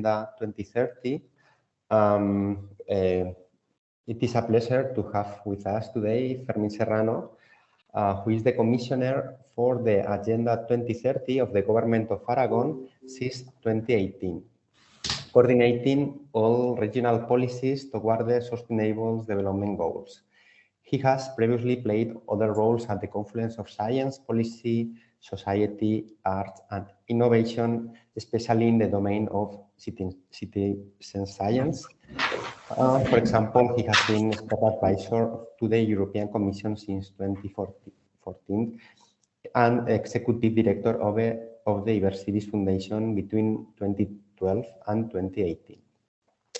2030. It is a pleasure to have with us today Fermín Serrano, who is the commissioner for the Agenda 2030 of the Government of Aragon since 2018, coordinating all regional policies toward the Sustainable Development Goals. He has previously played other roles at the confluence of science, policy, society, art, and innovation, especially in the domain of citizen science. For example, he has been expert advisor to the European Commission since 2014 and executive director of the Ibercivis Foundation between 2012 and 2018.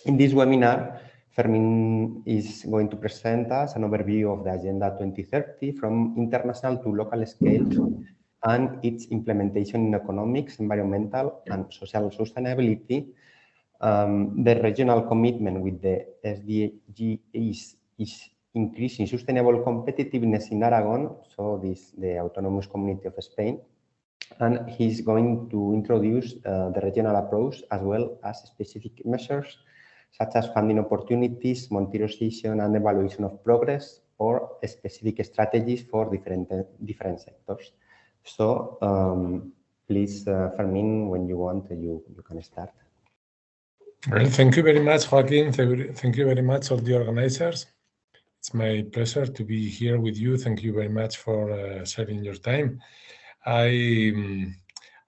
In this webinar, Fermín is going to present us an overview of the Agenda 2030 from international to local scales and its implementation in economics, environmental, and social sustainability. The regional commitment with the SDGs is increasing sustainable competitiveness in Aragon, so this the autonomous community of Spain, and he's going to introduce the regional approach as well as specific measures such as funding opportunities, monitorization and evaluation of progress, or specific strategies for different sectors. So please, Fermín, when you want, you can start. Well, thank you very much, Joaquin. Thank you very much, all the organizers. It's my pleasure to be here with you. Thank you very much for sharing your time.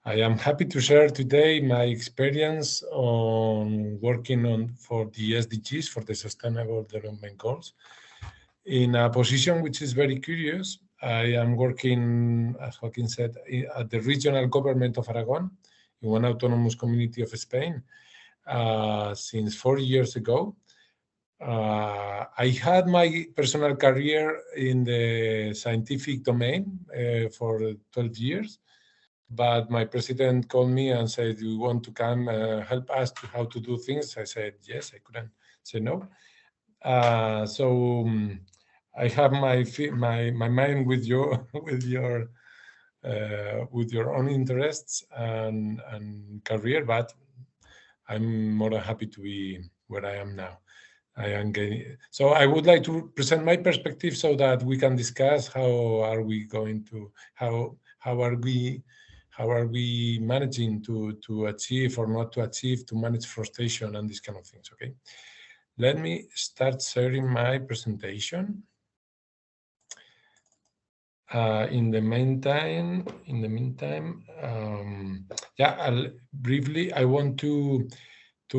I am happy to share today my experience on working for the SDGs, for the Sustainable Development Goals, in a position which is very curious. I am working, as Joaquin said, at the regional government of Aragon, in one autonomous community of Spain, since 4 years ago. I had my personal career in the scientific domain for 12 years. But my president called me and said, "Do you want to come help us to how to do things?" I said, yes, I couldn't say no. So I have my mind with your own interests and career, but I'm more than happy to be where I am now. So I would like to present my perspective so that we can discuss how are we managing to achieve or not to achieve, to manage frustration and these kind of things. Okay, let me start sharing my presentation. In the meantime, briefly, I want to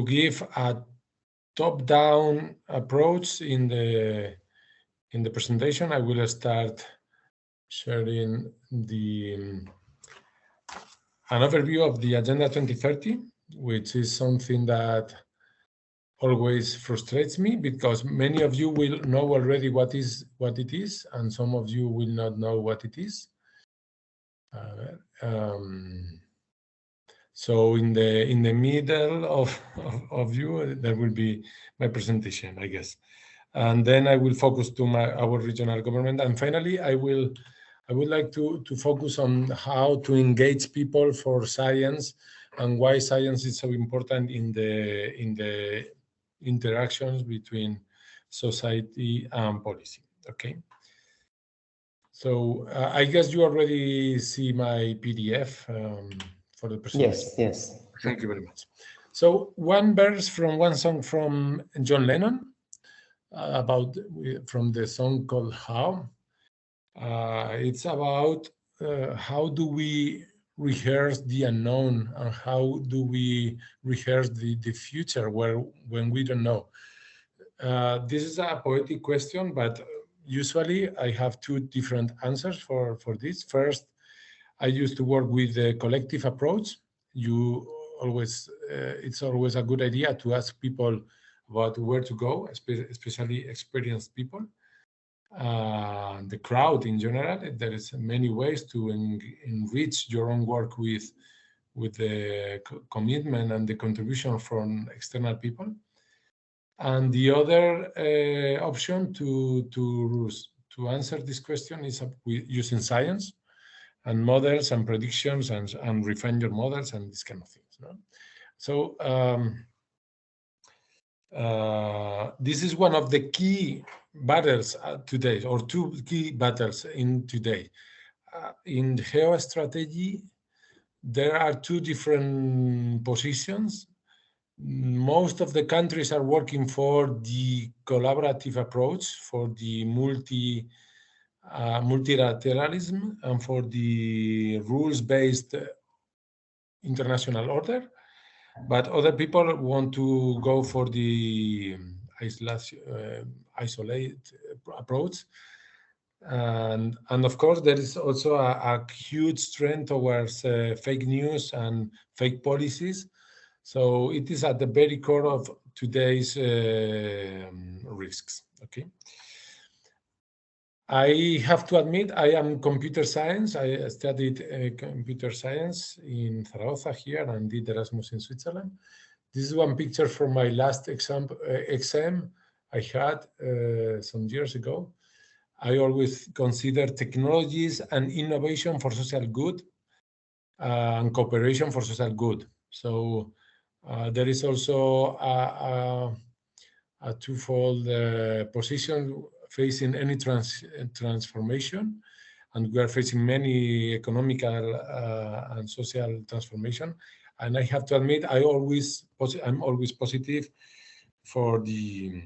give a top-down approach in the presentation. I will start sharing an overview of the Agenda 2030, which is something that always frustrates me because many of you will know already what it is, and some of you will not know what it is. So in the middle of you, there will be my presentation, I guess, and then I will focus to our regional government, and finally I would like to focus on how to engage people for science and why science is so important in the interactions between society and policy. Okay. So I guess you already see my PDF for the presentation. Yes. Thank you very much. So one verse from one song from John Lennon from the song called How. It's about how do we rehearse the unknown and how do we rehearse the future when we don't know. This is a poetic question, but usually I have two different answers for this. First, I used to work with the collective approach. It's always a good idea to ask people about where to go, especially experienced people. The crowd in general. There is many ways to enrich your own work with the commitment and the contribution from external people. And the other option to answer this question is using science and models and predictions and refine your models and these kind of things. No? So this is one of the key battles today, or two key battles in today. In geostrategy, there are two different positions. Most of the countries are working for the collaborative approach, for the multilateralism, and for the rules-based international order. But other people want to go for the isolated approach. And of course, there is also a huge trend towards fake news and fake policies. So it is at the very core of today's risks. Okay. I have to admit, I am computer science. I studied computer science in Zaragoza here and did Erasmus in Switzerland. This is one picture from my last exam I had some years ago. I always consider technologies and innovation for social good and cooperation for social good. So there is also a twofold position facing any transformation, and we are facing many economical and social transformation. And I have to admit, I'm always positive for the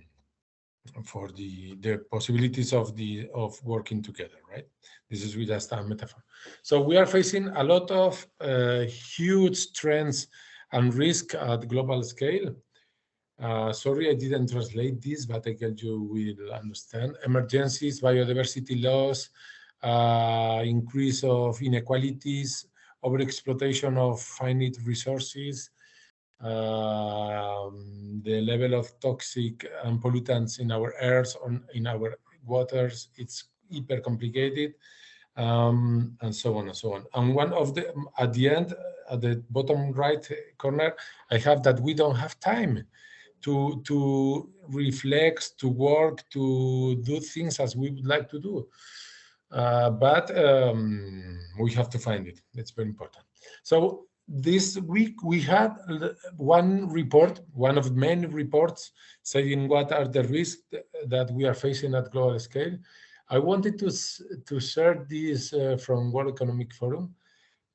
possibilities of working together, right? This is just a metaphor. So we are facing a lot of huge trends and risk at global scale. Sorry, I didn't translate this, but I guess you will understand. Emergencies, biodiversity loss, increase of inequalities, overexploitation of finite resources, the level of toxic and pollutants in our airs, in our waters, it's hyper complicated, and so on and so on. And one of the, at the end, at the bottom right corner, I have that we don't have time to reflect, to work, to do things as we would like to do. But we have to find it. It's very important. So this week we had one report, one of many reports saying what are the risks that we are facing at global scale. I wanted to share this from World Economic Forum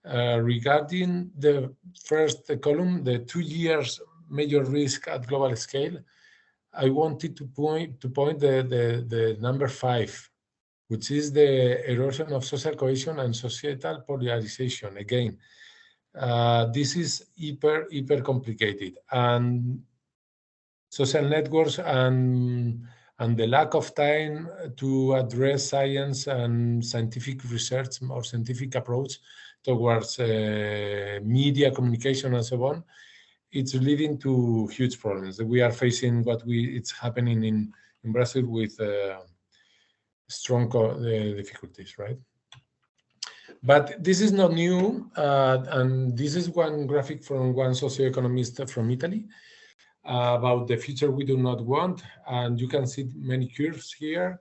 regarding the first column, the 2 years major risk at global scale. I wanted to point the number 5, which is the erosion of social cohesion and societal polarization. Again, this is hyper complicated, and social networks and the lack of time to address science and scientific research or scientific approach towards media communication and so on, it's leading to huge problems. We are facing it's happening in Brazil with strong difficulties, right? But this is not new, and this is one graphic from one socioeconomist from Italy about the future we do not want, and you can see many curves here.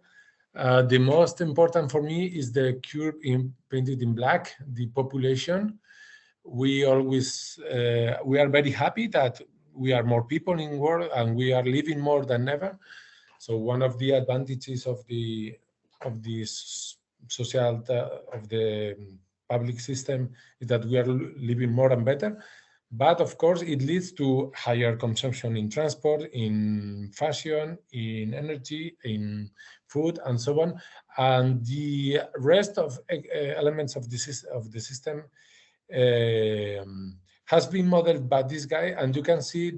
The most important for me is the curve painted in black, the population. We always we are very happy that we are more people in the world and we are living more than ever. So one of the advantages of this social of the public system is that we are living more and better. But of course, it leads to higher consumption in transport, in fashion, in energy, in food, and so on. And the rest of elements of the system has been modeled by this guy, and you can see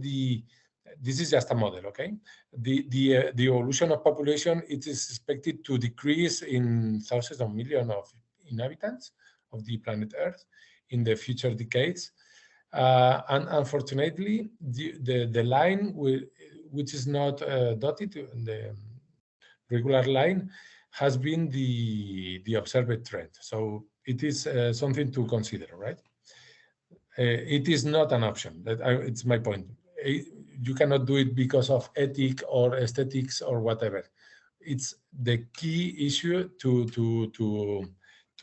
this is just a model, okay? The evolution of population, it is expected to decrease in thousands of millions of inhabitants of the planet Earth in the future decades. And unfortunately, the line which is not dotted, the regular line, has been the observed trend. So it is something to consider, right? It is not an option. It's my point. You cannot do it because of ethic or aesthetics or whatever. It's the key issue to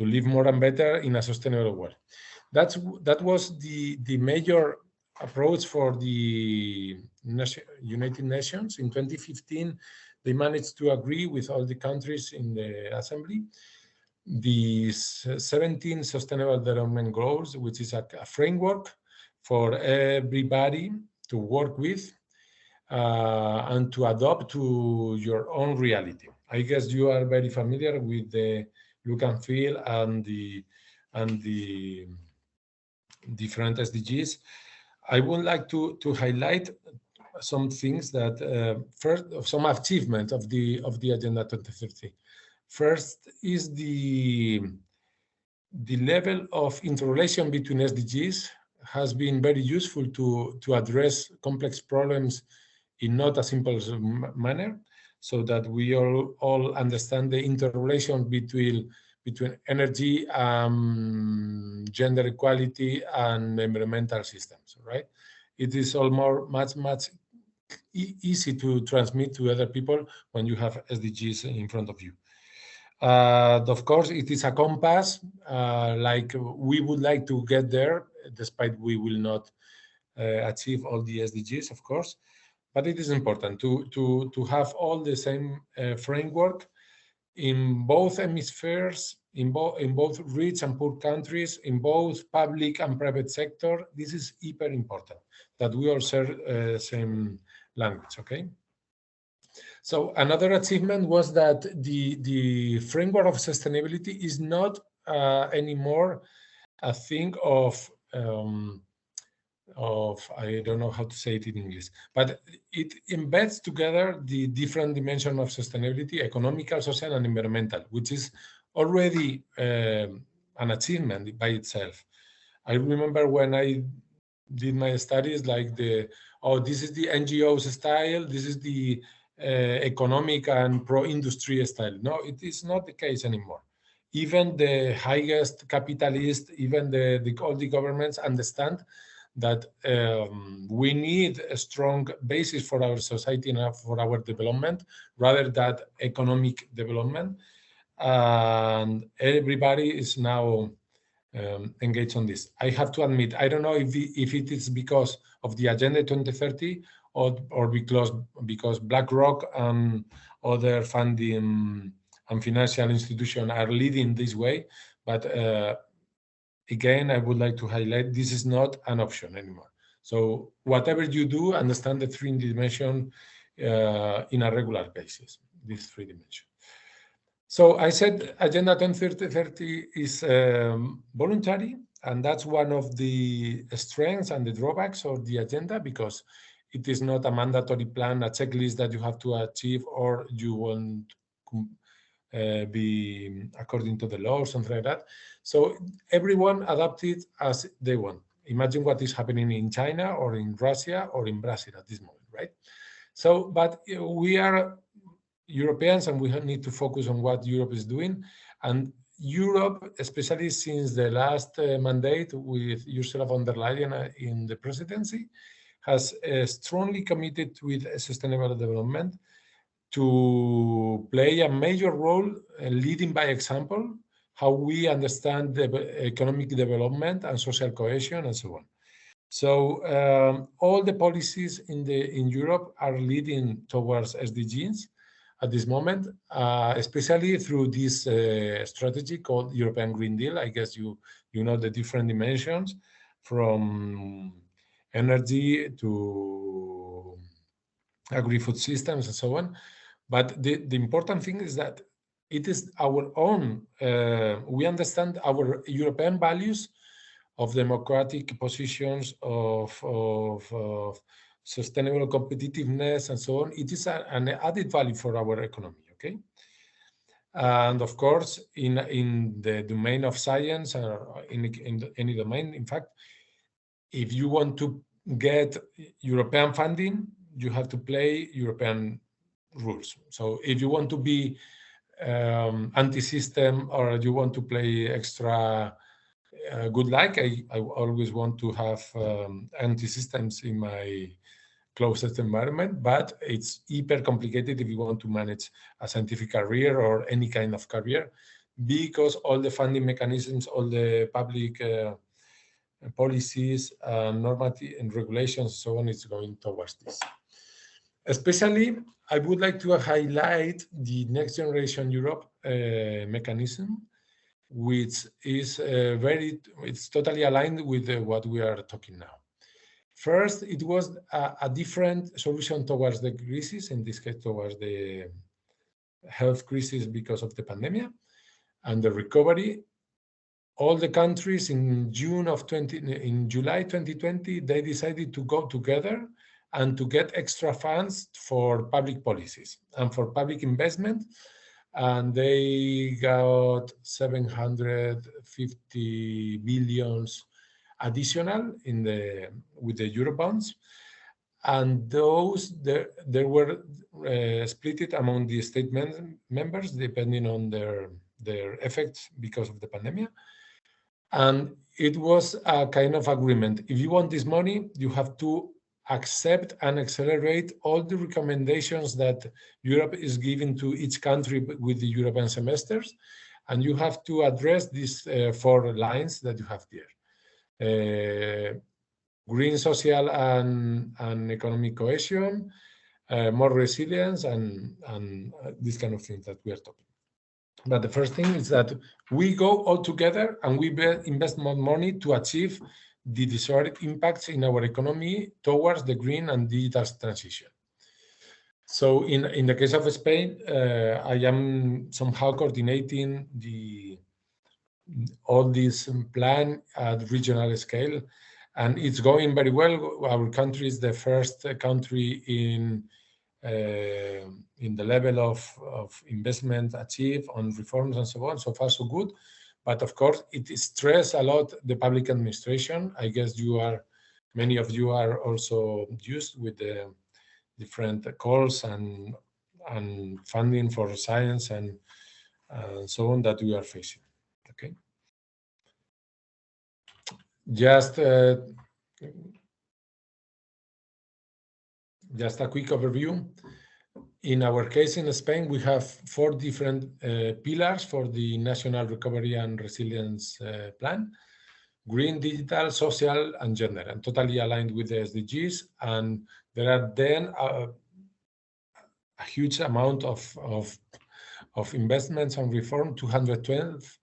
live more and better in a sustainable world. That was the major approach for the United Nations. In 2015, they managed to agree with all the countries in the Assembly the 17 Sustainable Development Goals, which is a framework for everybody to work with and to adopt to your own reality. I guess you are very familiar with the look and feel and the different SDGs. I would like to highlight some things that first, some achievement of the Agenda 2030. First is the level of interrelation between SDGs has been very useful to address complex problems in not a simple manner, so that we all understand the interrelation between energy, gender equality, and environmental systems, right? It is much easy to transmit to other people when you have SDGs in front of you. Of course, it is a compass, like we would like to get there, despite we will not achieve all the SDGs, of course. But it is important to have all the same framework in both hemispheres, in both rich and poor countries, in both public and private sector. This is hyper important, that we all share same language, okay? So another achievement was that the framework of sustainability is not anymore a thing of I don't know how to say it in English, but it embeds together the different dimensions of sustainability: economical, social, and environmental, which is already an achievement by itself. I remember when I did my studies, like this is the NGOs style, this is the economic and pro-industry style. No, it is not the case anymore. Even the highest capitalists, even all the governments understand that we need a strong basis for our society and for our development, rather than economic development. And everybody is now engaged on this. I have to admit, I don't know if it is because of the Agenda 2030 or because BlackRock and other funding and financial institutions are leading this way. But again, I would like to highlight, this is not an option anymore. So whatever you do, understand the three dimensions in a regular basis, these three dimensions. So I said Agenda 2030 is voluntary, and that's one of the strengths and the drawbacks of the agenda, because it is not a mandatory plan, a checklist that you have to achieve, or you won't be according to the law or something like that. So everyone adapted as they want. Imagine what is happening in China or in Russia or in Brazil at this moment, right? So, but we are Europeans, and we need to focus on what Europe is doing. And Europe, especially since the last mandate with Ursula von der Leyen in the presidency, has strongly committed with sustainable development to play a major role, leading by example, how we understand the economic development and social cohesion and so on. So all the policies in Europe are leading towards SDGs at this moment, especially through this strategy called European Green Deal. I guess you know the different dimensions, from energy to agri-food systems and so on. But the important thing is that it is our own, we understand our European values of democratic positions, of sustainable competitiveness and so on. It is an added value for our economy, okay? And of course, in the domain of science, or in any domain, in fact, if you want to get European funding, you have to play European rules. So if you want to be anti-system, or you want to play extra good luck, I always want to have anti-systems in my closest environment, but it's hyper complicated if you want to manage a scientific career or any kind of career, because all the funding mechanisms, all the public policies, normative and regulations, so on, is going towards this. Especially, I would like to highlight the Next Generation Europe mechanism, which is it's totally aligned with what we are talking now. First, it was a different solution towards the crisis, in this case towards the health crisis because of the pandemic and the recovery. All the countries in July 2020, they decided to go together and to get extra funds for public policies and for public investment. And they got 750 billions additional with the Eurobonds. And those, there were split among the state members depending on their effects because of the pandemic. And it was a kind of agreement. If you want this money, you have to accept and accelerate all the recommendations that Europe is giving to each country with the European semesters. And you have to address these 4 lines that you have here. Green, social, and economic cohesion, more resilience, and these kind of things that we are talking. But the first thing is that we go all together and we invest more money to achieve the desired impacts in our economy towards the green and digital transition. So in the case of Spain, I am somehow coordinating all this plan at regional scale, and it's going very well. Our country is the first country in the level of investment achieved on reforms and so on. So far, so good. But of course, it stresses a lot the public administration. I guess many of you are also used with the different calls and funding for science and so on that we are facing. Okay. Just a quick overview. In our case in Spain, we have 4 different pillars for the National Recovery and Resilience Plan: green, digital, social, and gender, and totally aligned with the SDGs. And there are then a huge amount of investments and reform, 212.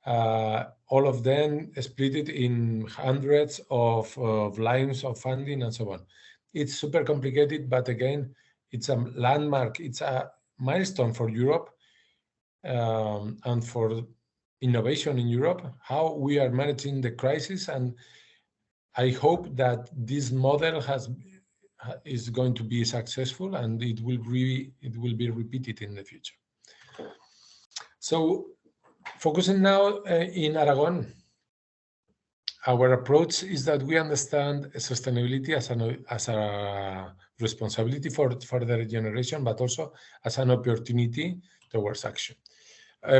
All of them split in hundreds of lines of funding and so on. It's super complicated, but again, it's a landmark. It's a milestone for Europe and for innovation in Europe, how we are managing the crisis. And I hope that this model is going to be successful and it will be repeated in the future. So focusing now in Aragon, our approach is that we understand sustainability as a responsibility for the regeneration, but also as an opportunity towards action.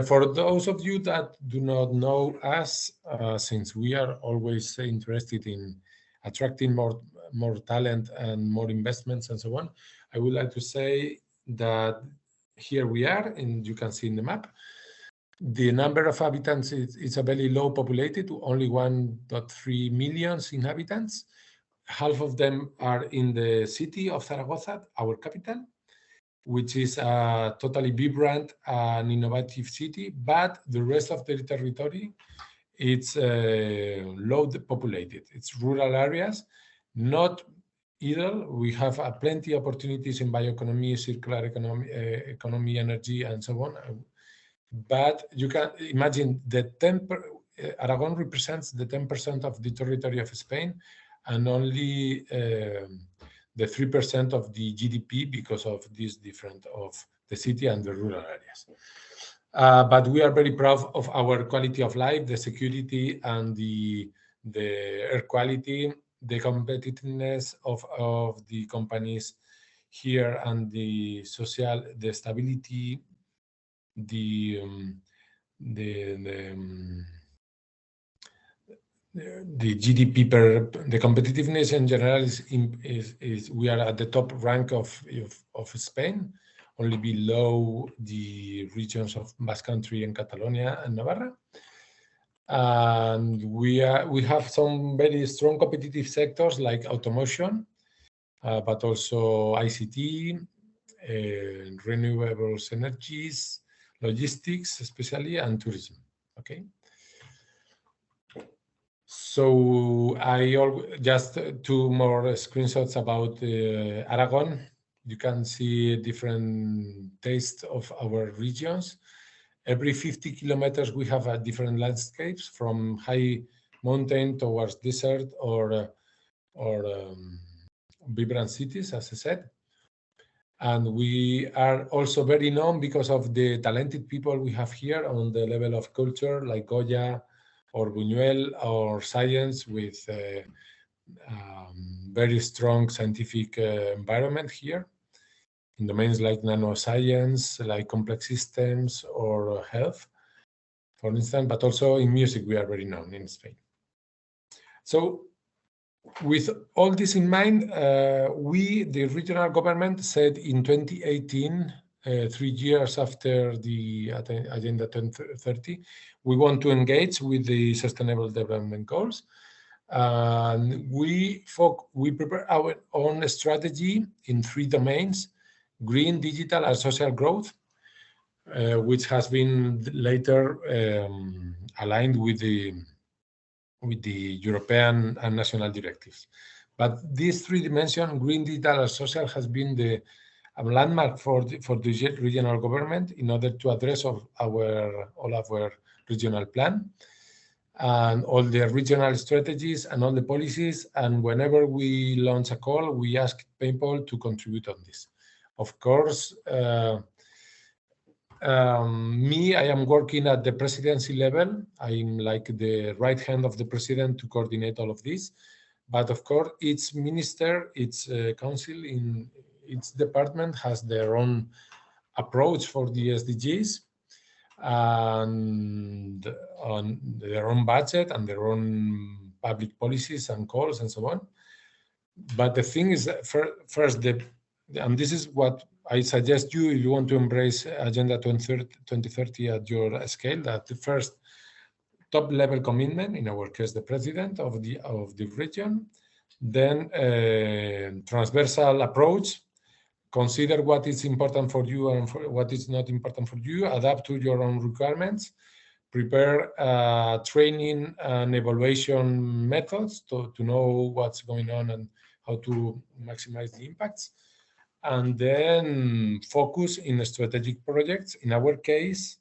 For those of you that do not know us, since we are always interested in attracting more talent and more investments and so on, I would like to say that here we are, and you can see in the map. The number of inhabitants is a very low populated, only 1.3 million inhabitants. Half of them are in the city of Zaragoza, our capital, which is a totally vibrant and innovative city, but the rest of the territory, it's low populated. It's rural areas, not idle. We have plenty of opportunities in bioeconomy, circular economy, energy, and so on. But you can imagine that Aragon represents the 10% of the territory of Spain and only the 3% of the GDP because of this difference of the city and the rural areas. But we are very proud of our quality of life, the security and the air quality, the competitiveness of the companies here, and the stability, the GDP the competitiveness in general is we are at the top rank of Spain, only below the regions of Basque Country and Catalonia and Navarra. And we have some very strong competitive sectors like automation, but also ICT, renewable energies, logistics especially, and tourism. Okay. So just two more screenshots about Aragon. You can see different tastes of our regions. Every 50 kilometers, we have different landscapes, from high mountain towards desert or vibrant cities, as I said. And we are also very known because of the talented people we have here on the level of culture, like Goya or Buñuel, or science with very strong scientific environment here in domains like nanoscience, like complex systems, or health, for instance, but also in music, we are very known in Spain. So with all this in mind, we, the regional government, said in 2018, 3 years after the Agenda 2030, we want to engage with the Sustainable Development Goals. And we prepare our own strategy in 3 domains: green, digital, and social growth, which has been later aligned with the European and national directives. But these 3 dimensions, green, digital, and social, has been the landmark for the regional government in order to address all of our regional plan and all the regional strategies and all the policies. And whenever we launch a call, we ask people to contribute on this. Of course, I am working at the presidency level. I'm like the right hand of the president to coordinate all of this. But of course, each minister, each council in each department has their own approach for the SDGs and on their own budget and their own public policies and calls and so on. But the thing is, first, and this is what I suggest you, if you want to embrace Agenda 2030 at your scale, that the first top-level commitment, in our case, the president of the region, then transversal approach, consider what is important for you and what is not important for you, adapt to your own requirements, prepare training and evaluation methods to know what's going on and how to maximize the impacts, and then focus in strategic projects. In our case,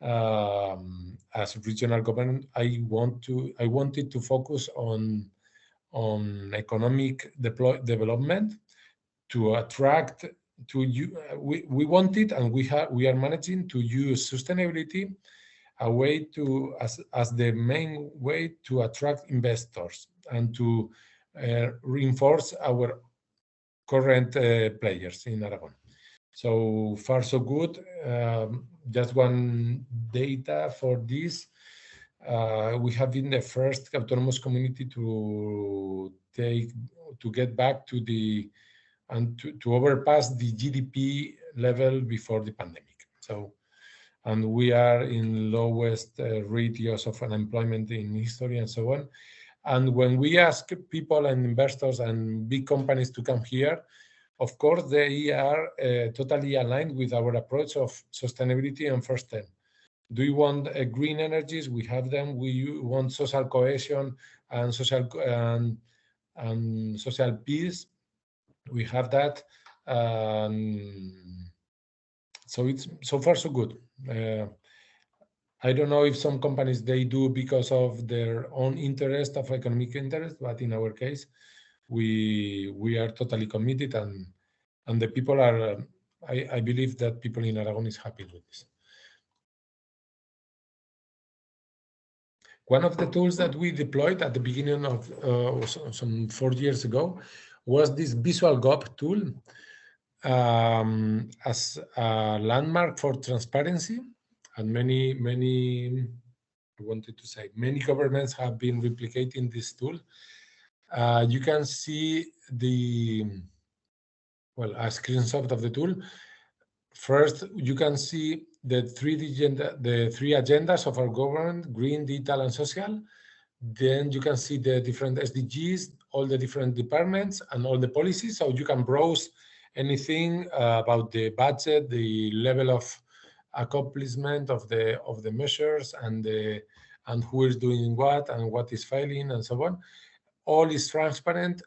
as regional government, I wanted to focus on economic development to attract we wanted, and we are managing to use sustainability as the main way to attract investors and to reinforce our current players in Aragon. So far, so good. Just one data for this. We have been the first autonomous community to get back to to overpass the GDP level before the pandemic. So, and we are in lowest ratios of unemployment in history and so on. And when we ask people and investors and big companies to come here, of course, they are totally aligned with our approach of sustainability and first 10. Do you want green energies? We have them. We want social cohesion and social peace. We have that. So it's so far so good. I don't know if some companies, they do because of their own interest, of economic interest, but in our case, we are totally committed, and the people are, I believe that people in Aragon is happy with this. One of the tools that we deployed at the beginning of some 4 years ago was this VisualGov tool as a landmark for transparency. And many governments have been replicating this tool. You can see a screenshot of the tool. First, you can see the three agendas of our government: green, digital, and social. Then you can see the different SDGs, all the different departments, and all the policies. So you can browse anything about the budget, the level of accomplishment of the measures, and who is doing what and what is failing and so on. All is transparent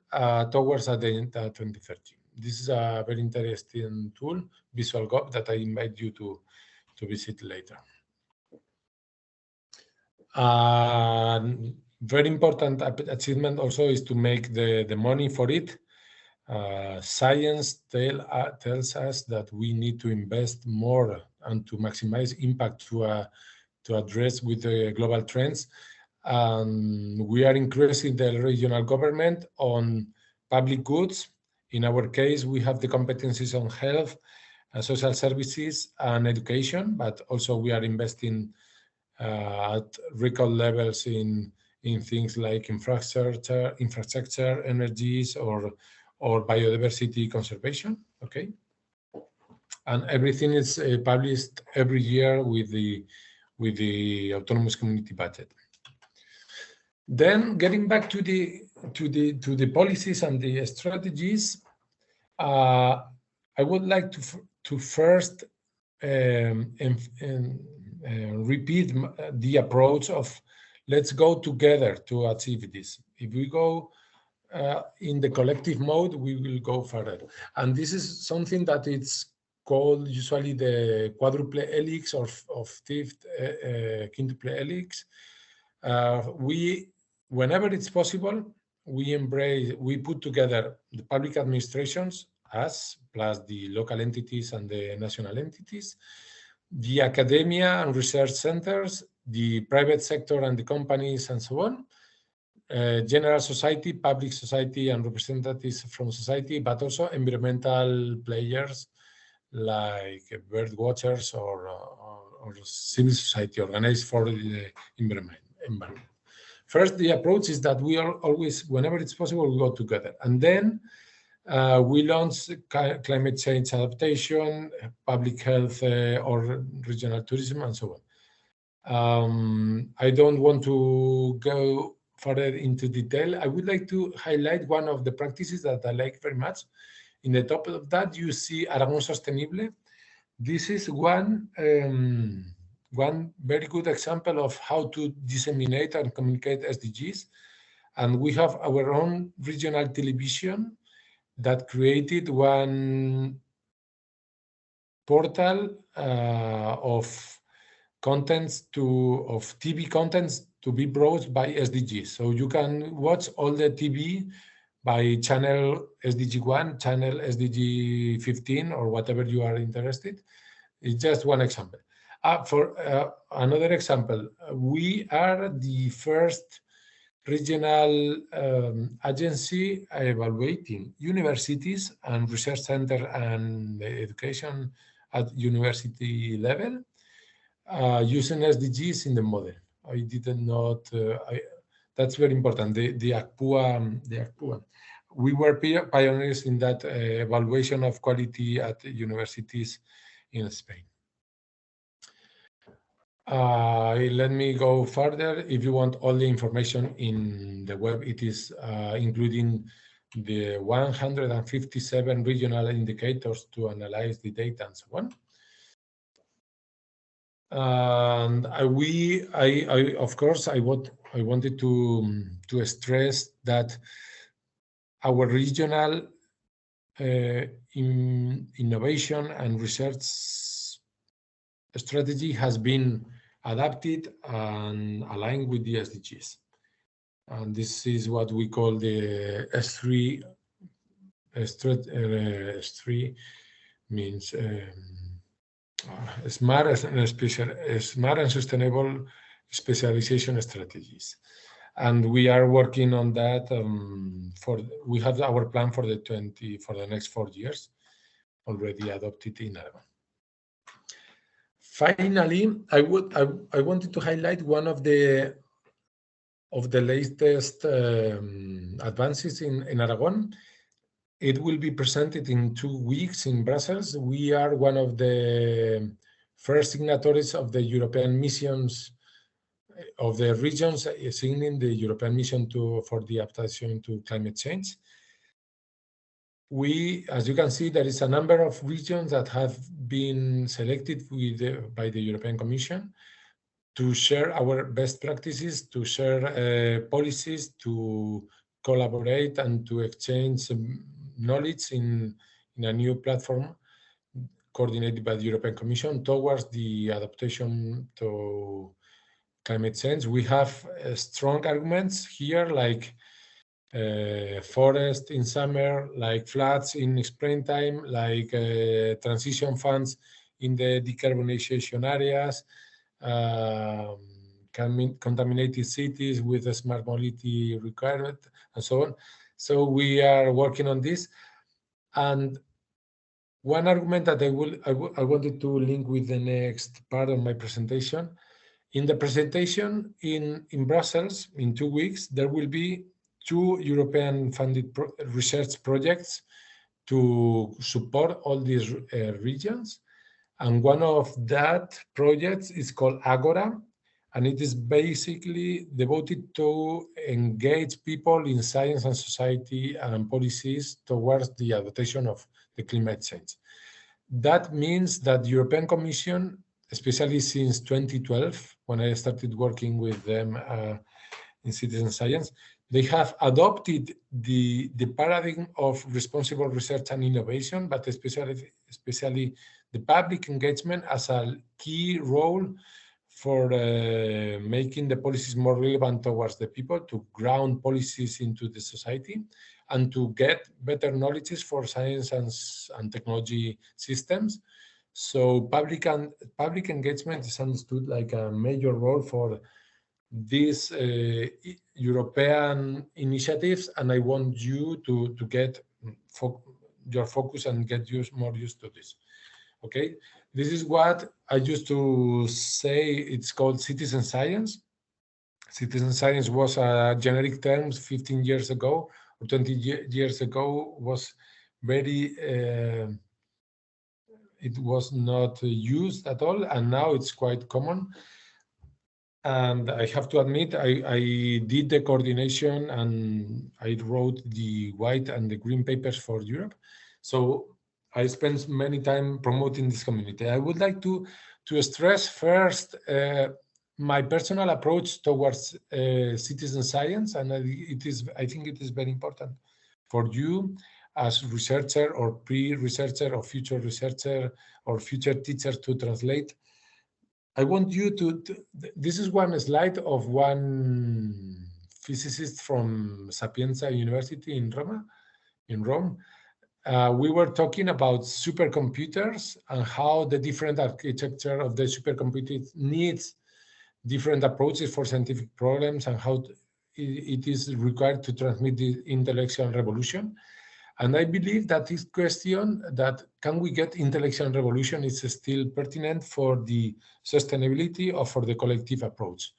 towards Agenda 2030. This is a very interesting tool, VisualGov, that I invite you to visit later. Very important achievement also is to make the money for it. Science tells us that we need to invest more and to maximize impact to address with the global trends. We are increasing the regional government on public goods. In our case, we have the competencies on health, social services, and education, but also we are investing at record levels in things like infrastructure, energies, or biodiversity conservation. Okay, and everything is published every year with the autonomous community budget. Then, getting back to the policies and the strategies, I would like to first repeat the approach of let's go together to achieve this. If we go in the collective mode, we will go further. And this is something that it's called usually the quadruple helix or fifth quintuple helix. Whenever it's possible, we put together the public administrations, us, plus the local entities and the national entities, the academia and research centers, the private sector and the companies and so on, general society, public society, and representatives from society, but also environmental players like bird watchers or civil society organized for the environment. First, the approach is that we are always, whenever it's possible, we go together. And then we launch climate change adaptation, public health, or regional tourism, and so on. I don't want to go further into detail. I would like to highlight one of the practices that I like very much. In the top of that, you see Aragon Sostenible. This is one very good example of how to disseminate and communicate SDGs. And we have our own regional television that created one portal of TV contents to be brought by SDGs. So you can watch all the TV by channel SDG 1, channel SDG 15, or whatever you are interested. It's just one example. For another example, we are the first regional agency evaluating universities and research center and education at university level using SDGs in the model. I did not. That's very important. The ACPUA. We were pioneers in that evaluation of quality at universities in Spain. Let me go further. If you want all the information in the web, it is including the 157 regional indicators to analyze the data and so on. And of course, I wanted to stress that our regional innovation and research strategy has been adapted and aligned with the SDGs. And this is what we call the S3. S3 means smart and sustainable specialization strategies. And we are working on that. We have our plan for the next 4 years already adopted in Aragon. Finally, I wanted to highlight one of the latest advances in Aragon. It will be presented in 2 weeks in Brussels. We are one of the first signatories of the European missions of the regions signing the European mission for the adaptation to climate change. As you can see, there is a number of regions that have been selected by the European Commission to share our best practices, to share policies, to collaborate and to exchange knowledge in a new platform coordinated by the European Commission towards the adaptation to climate change. We have strong arguments here, like forest in summer, like floods in springtime, like transition funds in the decarbonization areas, contaminated cities with a smart mobility requirement, and so on. So we are working on this. And one argument that I wanted to link with the next part of my presentation. In the presentation in Brussels in 2 weeks, there will be 2 European funded research projects to support all these regions. And one of that projects is called Agora, and it is basically devoted to engage people in science and society and policies towards the adaptation of the climate change. That means that the European Commission, especially since 2012, when I started working with them in citizen science, they have adopted the paradigm of responsible research and innovation, but especially the public engagement as a key role for making the policies more relevant towards the people, to ground policies into the society, and to get better knowledge for science and technology systems. So public engagement is understood like a major role for these European initiatives, and I want you to get your focus and get more used to this. Okay, this is what I used to say. It's called citizen science. Citizen science was a generic term 15 years ago or 20 years ago. Was very it was not used at all, and now it's quite common. And I have to admit, I did the coordination and I wrote the white and the green papers for Europe. So I spent many time promoting this community. I would like to stress first my personal approach towards citizen science, and I think it is very important for you as researcher or pre-researcher or future researcher or future teacher to translate. I want you to this is one slide of one physicist from Sapienza University in Rome. We were talking about supercomputers and how the different architecture of the supercomputers needs different approaches for scientific problems, and how it is required to transmit the intellectual revolution. And I believe that this question, that can we get intellectual revolution, is still pertinent for the sustainability or for the collective approach.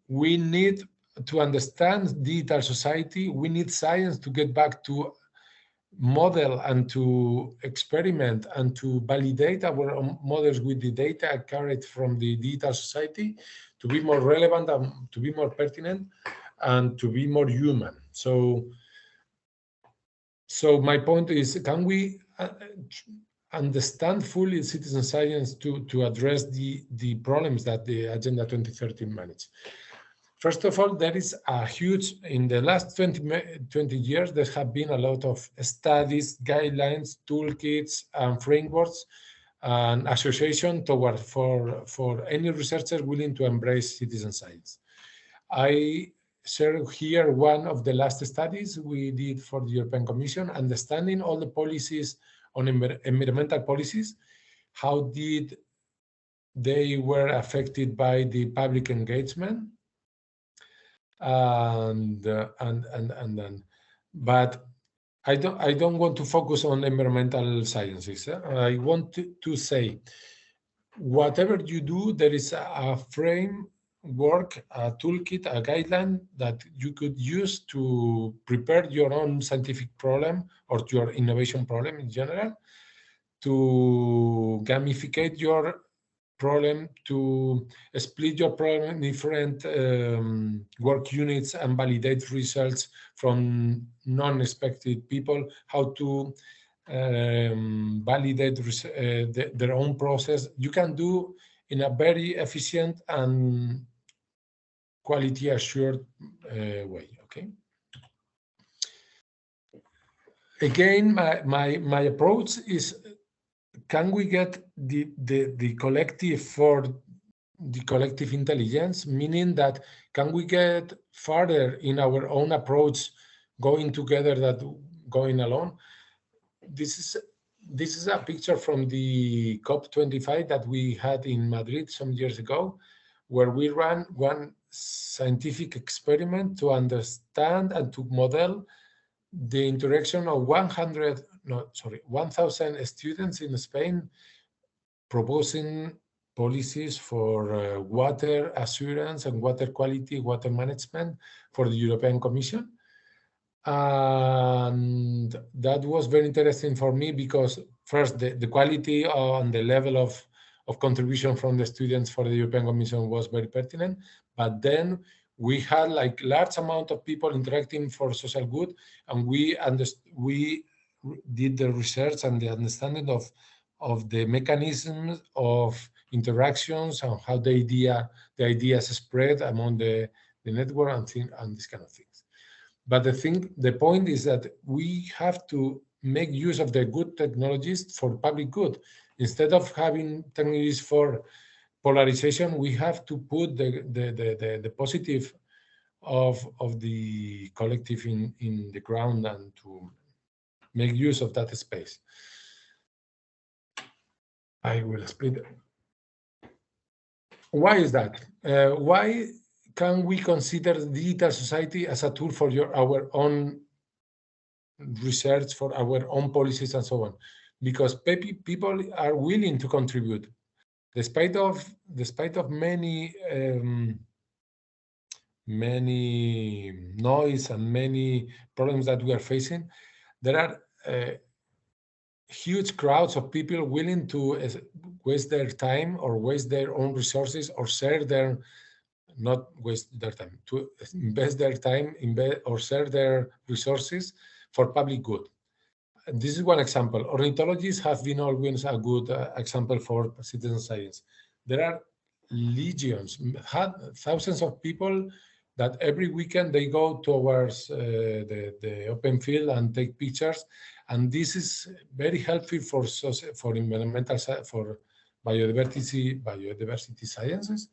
We need to understand digital society. We need science to get back to model and to experiment and to validate our models with the data carried from the digital society to be more relevant and to be more pertinent and to be more human. So my point is, can we understand fully citizen science to address the problems that the Agenda 2030 manages? First of all, there is a huge, in the last 20 years, there have been a lot of studies, guidelines, toolkits, and frameworks, and association toward for any researcher willing to embrace citizen science. I share here one of the last studies we did for the European Commission, understanding all the policies on environmental policies, how did they were affected by the public engagement, but I don't want to focus on environmental sciences. I want to say, whatever you do, there is a framework, a toolkit, a guideline that you could use to prepare your own scientific problem or your innovation problem in general, to gamificate your problem to split your problem in different work units and validate results from non-expected people, how to validate their own process. You can do in a very efficient and quality assured way. Okay. Again, my approach is, can we get the collective for the collective intelligence, meaning that can we get further in our own approach going together than going alone? This is a picture from the COP25 that we had in Madrid some years ago, where we ran one scientific experiment to understand and to model the interaction of 1,000 students in Spain proposing policies for water assurance and water quality, water management for the European Commission. And that was very interesting for me because first, the quality and the level of contribution from the students for the European Commission was very pertinent. But then we had like large amount of people interacting for social good, and we did the research and the understanding of the mechanisms of interactions and how the ideas spread among the network and these kind of things. But the point is that we have to make use of the good technologies for public good. Instead of having technologies for polarization, we have to put the positive of the collective in the ground and to make use of that space. I will split it. Why is that? Why can we consider digital society as a tool for our own research, for our own policies and so on? Because people are willing to contribute. Despite of many noise and many problems that we are facing, there are huge crowds of people willing to waste their time or waste their own resources or share their, not waste their time, to invest their time or share their resources for public good. This is one example. Ornithologists have been always a good example for citizen science. There are legions, thousands of people that every weekend they go towards the open field and take pictures, and this is very helpful for environmental, for biodiversity sciences.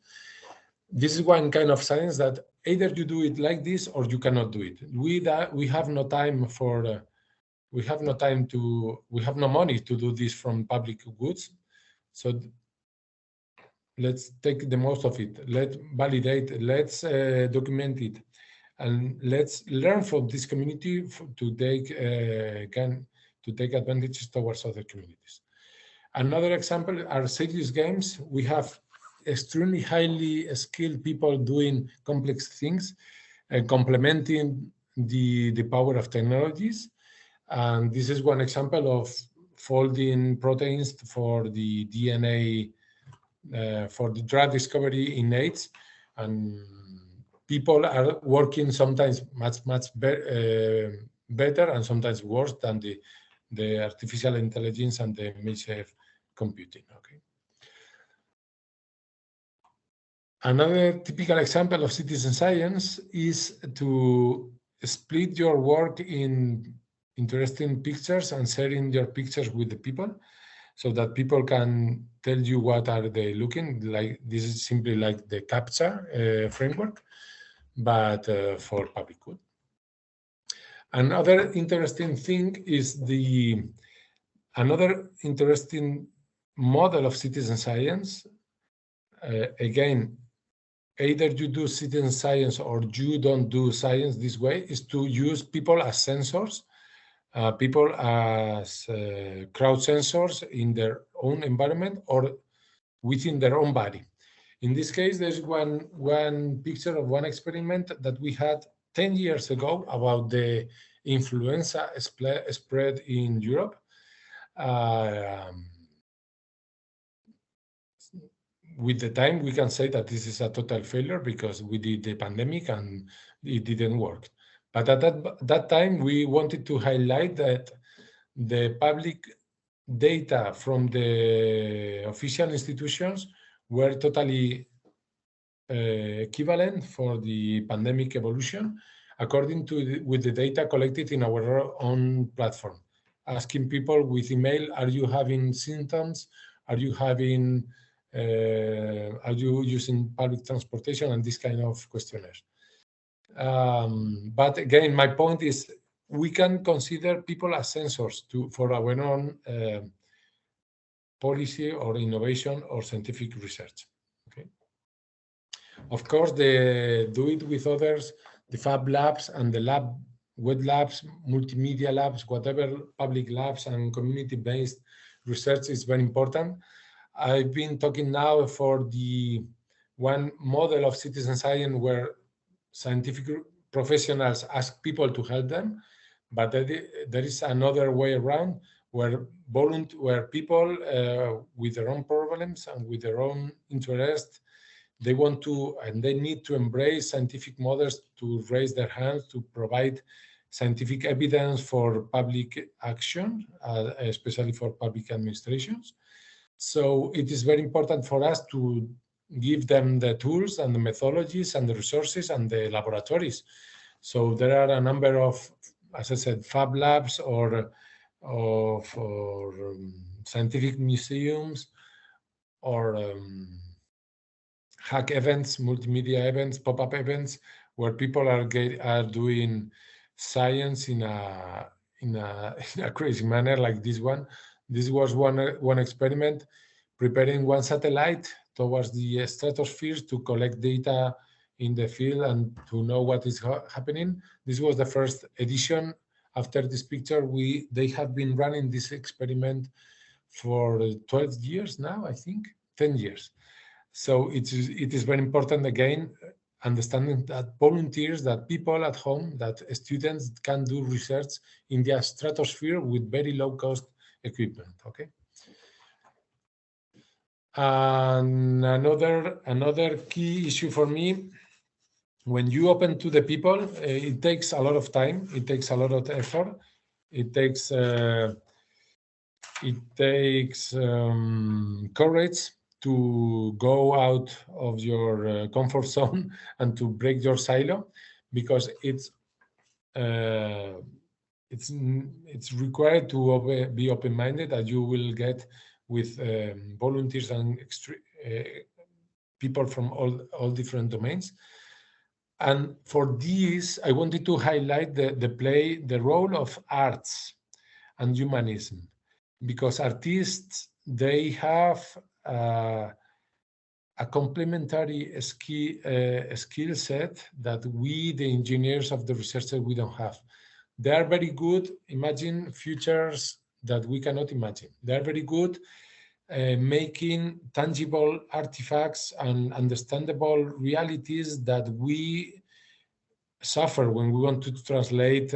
This is one kind of science that either you do it like this or you cannot do it. We have no time for. We have no money to do this from public goods. So let's take the most of it. Let's validate, let's document it, and let's learn from this community to take advantages towards other communities. Another example are serious games. We have extremely highly skilled people doing complex things and complementing the power of technologies. And this is one example of folding proteins for the DNA, for the drug discovery in AIDS. And people are working sometimes much better and sometimes worse than the artificial intelligence and the massive computing. Okay. Another typical example of citizen science is to split your work in interesting pictures and sharing your pictures with the people so that people can tell you what are they looking like. This is simply like the CAPTCHA framework, but for public good. Another interesting thing is another interesting model of citizen science. Again, either you do citizen science or you don't do science this way, is to use people as sensors. People as crowd sensors in their own environment or within their own body. In this case, there's one picture of one experiment that we had 10 years ago about the influenza spread in Europe. with the time, we can say that this is a total failure because we did the pandemic and it didn't work. But at that time, we wanted to highlight that the public data from the official institutions were totally equivalent for the pandemic evolution, according to with the data collected in our own platform, asking people with email, are you having symptoms? Are you having, are you using public transportation, and this kind of questionnaires. But again, my point is we can consider people as sensors for our own policy or innovation or scientific research. Okay. Of course, the do it with others, the Fab Labs and the web labs, multimedia labs, whatever public labs and community-based research is very important. I've been talking now for the one model of citizen science where scientific professionals ask people to help them, but there is another way around where people with their own problems and with their own interest, they want to and they need to embrace scientific models to raise their hands to provide scientific evidence for public action, especially for public administrations. So it is very important for us to give them the tools and the methodologies and the resources and the laboratories. So there are a number of, as I said, Fab Labs or scientific museums or hack events, multimedia events, pop-up events, where people are doing science in a crazy manner like this one. This was one experiment, preparing one satellite towards the stratosphere to collect data in the field and to know what is happening. This was the first edition. After this picture, they have been running this experiment for 12 years now, I think, 10 years. So it is very important, again, understanding that volunteers, that people at home, that students can do research in the stratosphere with very low cost equipment, okay? And another key issue for me, when you open to the people, it takes a lot of time, it takes a lot of effort, it takes courage to go out of your comfort zone and to break your silo, because it's required to be open-minded, that you will get with volunteers and people from all different domains. And for this, I wanted to highlight the role of arts and humanism, because artists, they have a complementary skill set that we, the engineers of the researchers, we don't have. They are very good. Imagine futures that we cannot imagine. They are very good making tangible artifacts and understandable realities that we suffer when we want to translate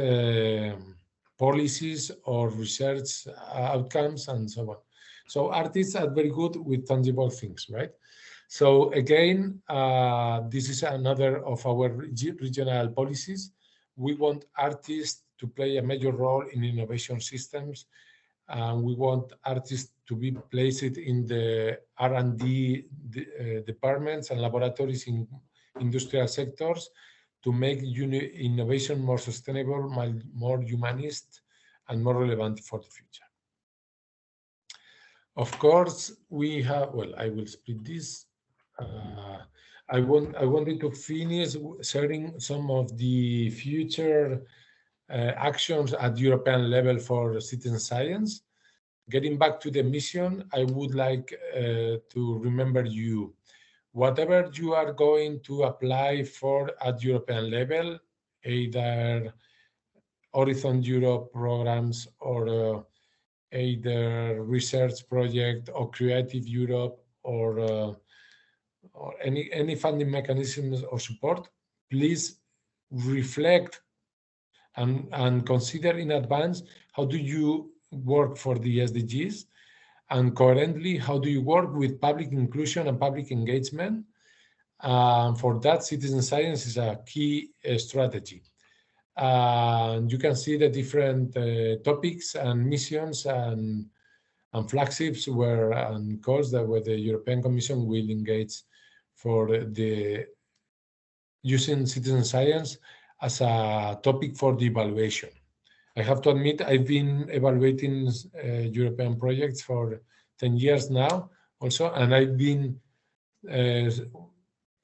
policies or research outcomes and so on. So artists are very good with tangible things, right? So again, this is another of our regional policies. We want artists to play a major role in innovation systems. We want artists to be placed in the R&D departments and laboratories in industrial sectors to make innovation more sustainable, more humanist, and more relevant for the future. Of course, we have, well, I will split this. I wanted to finish sharing some of the future actions at European level for citizen science. Getting back to the mission, I would like to remember you. Whatever you are going to apply for at European level, either Horizon Europe programs or either research project or Creative Europe or any funding mechanisms or support, please reflect and consider in advance how do you work for the SDGs, And coherently, how do you work with public inclusion and public engagement? For that, citizen science is a key strategy. You can see the different topics and missions and flagships and calls that where the European Commission will engage for the using citizen science as a topic for the evaluation. I have to admit, I've been evaluating European projects for 10 years now also, and I've been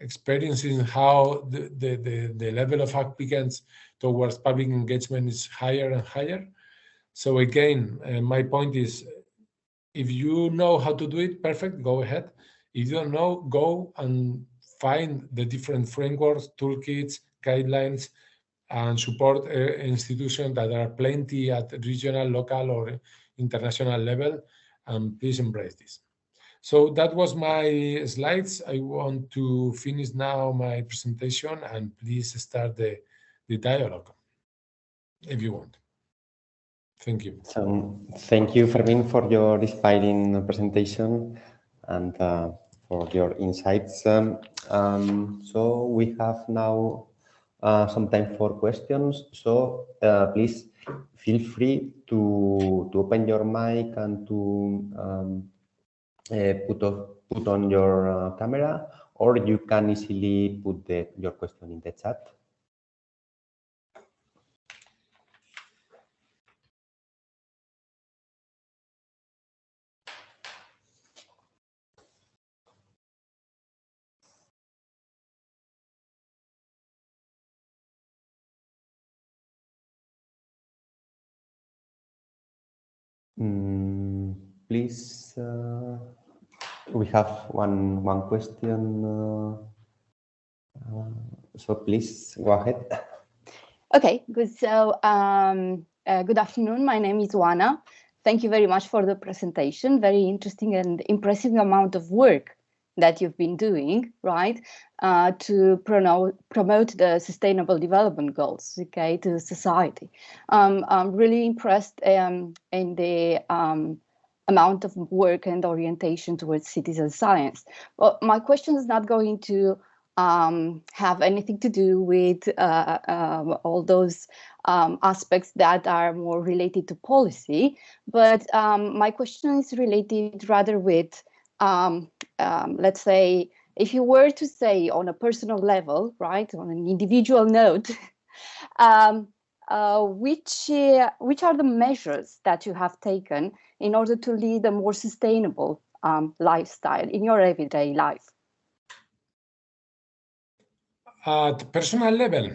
experiencing how the level of applicants towards public engagement is higher and higher. So again, my point is, if you know how to do it, perfect, go ahead. If you don't know, go and find the different frameworks, toolkits, guidelines, and support institutions that are plenty at regional, local, or international level, and please embrace this. So that was my slides. I want to finish now my presentation, and please start the dialogue if you want. Thank you. So thank you, Fermín, for your inspiring presentation and for your insights. So we have now some time for questions. So please feel free to open your mic and to put on your camera, or you can easily put your question in the chat. Please, we have one question. So please go ahead. Okay, good. So good afternoon. My name is Oana. Thank you very much for the presentation. Very interesting and impressive amount of work that you've been doing, right, to promote the Sustainable Development Goals, okay, to society. I'm really impressed in the amount of work and orientation towards citizen science. Well, my question is not going to have anything to do with all those aspects that are more related to policy, but my question is related rather with, let's say, if you were to say on a personal level, right, on an individual note, which are the measures that you have taken in order to lead a more sustainable lifestyle in your everyday life? At personal level,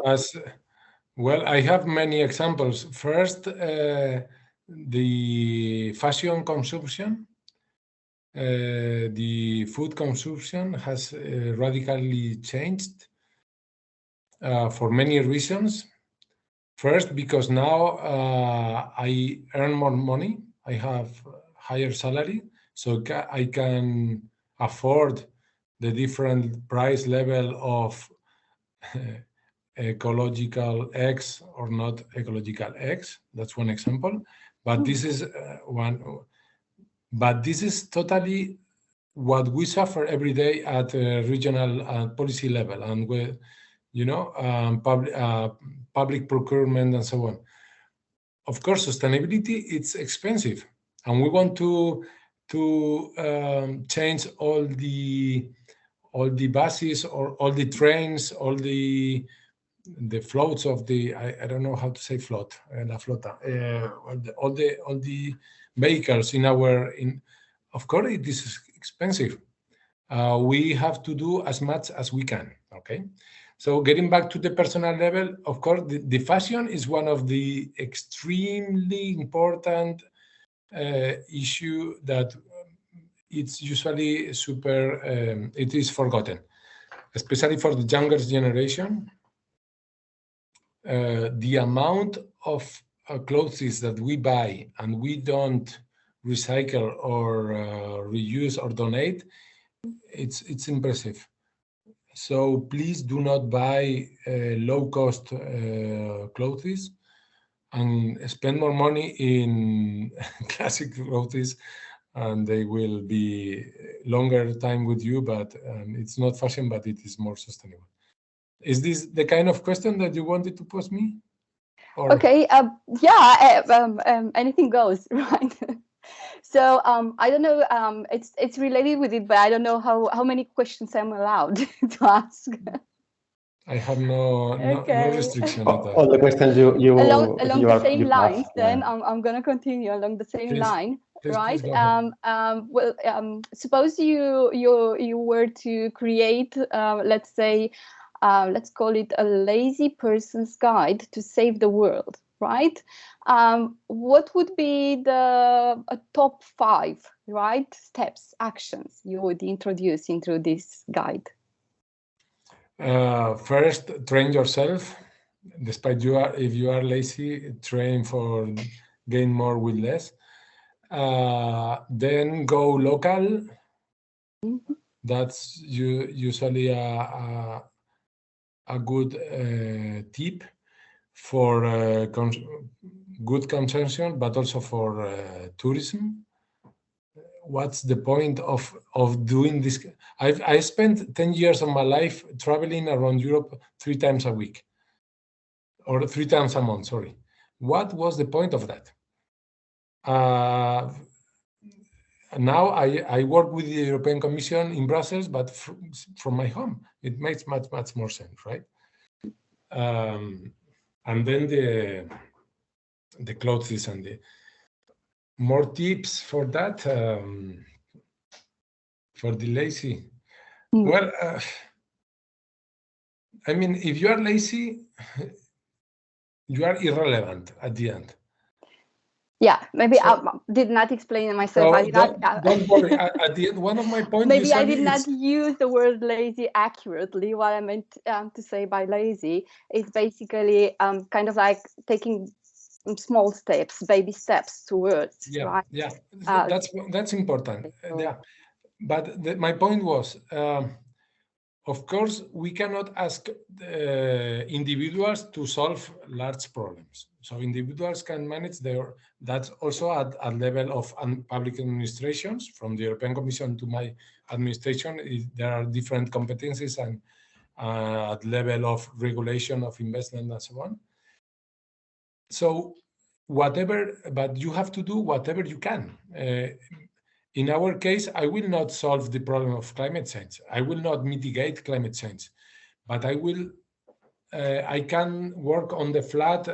as well, I have many examples. First, the fashion consumption, the food consumption has radically changed for many reasons. First, because now I earn more money, I have higher salary, so I can afford the different price level of ecological eggs or not ecological eggs. That's one example. But this is one. But this is totally what we suffer every day at regional policy level, and with, you know, public procurement and so on. Of course, sustainability, it's expensive, and we want to change all the buses or all the trains, all the floats of the, I don't know how to say float, la flota, all the vehicles of course it is expensive. We have to do as much as we can, okay? So getting back to the personal level, of course, the fashion is one of the extremely important issue that it's usually it is forgotten, especially for the younger generation. The amount of clothes that we buy and we don't recycle or reuse or donate, it's impressive. So please do not buy low-cost clothes and spend more money in classic clothes and they will be longer time with you, but it's not fashion, but it is more sustainable. Is this the kind of question that you wanted to pose me? Or... Okay, yeah, anything goes, right? So I don't know, it's related with it, but I don't know how many questions I'm allowed to ask. I have no restriction at all. All the questions you along the same you lines, have, then I'm going to continue along the same line, right? Suppose you were to create, let's say, let's call it a lazy person's guide to save the world, right? What would be the top 5, right, steps, actions you would introduce into this guide? First, train yourself. Despite if you are lazy, train for gain more with less. Then go local. Mm-hmm. That's usually a good tip for good consumption, but also for tourism. What's the point of doing this? I spent 10 years of my life traveling around Europe 3 times a week, or 3 times a month, sorry. What was the point of that? Now I work with the European Commission in Brussels, but from my home. It makes much more sense, right? And then the clothes and the more tips for that, for the lazy. Well, I mean, if you are lazy, you are irrelevant at the end. Yeah, maybe I did not explain myself. So don't worry. At the end, one of my points. Maybe I did not use the word lazy accurately. What I meant to say by lazy is basically kind of like taking small steps, baby steps towards. Yeah, right? Yeah, that's important. Yeah, but my point was, of course, we cannot ask individuals to solve large problems. So individuals can manage that's also at level of public administrations. From the European Commission to my administration, there are different competencies and at level of regulation of investment and so on. So but you have to do whatever you can. In our case, I will not solve the problem of climate change. I will not mitigate climate change, but I can work on the flood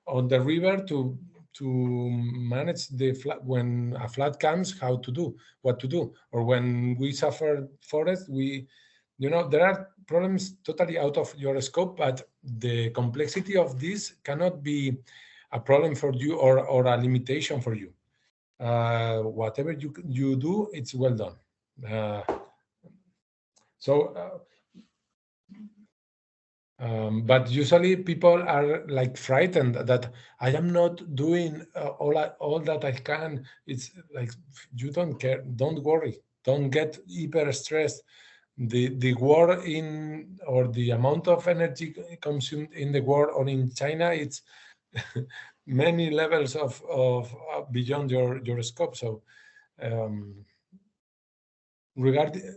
on the river to manage the flood. When a flood comes, what to do, or when we suffer forest, there are problems totally out of your scope, but the complexity of this cannot be a problem for you or a limitation for you. Whatever you do, it's well done. But usually people are like frightened that I am not doing all that I can. It's like, you don't care. Don't worry. Don't get hyper stressed. The war or the amount of energy consumed in the war or in China, it's many levels of beyond your scope. So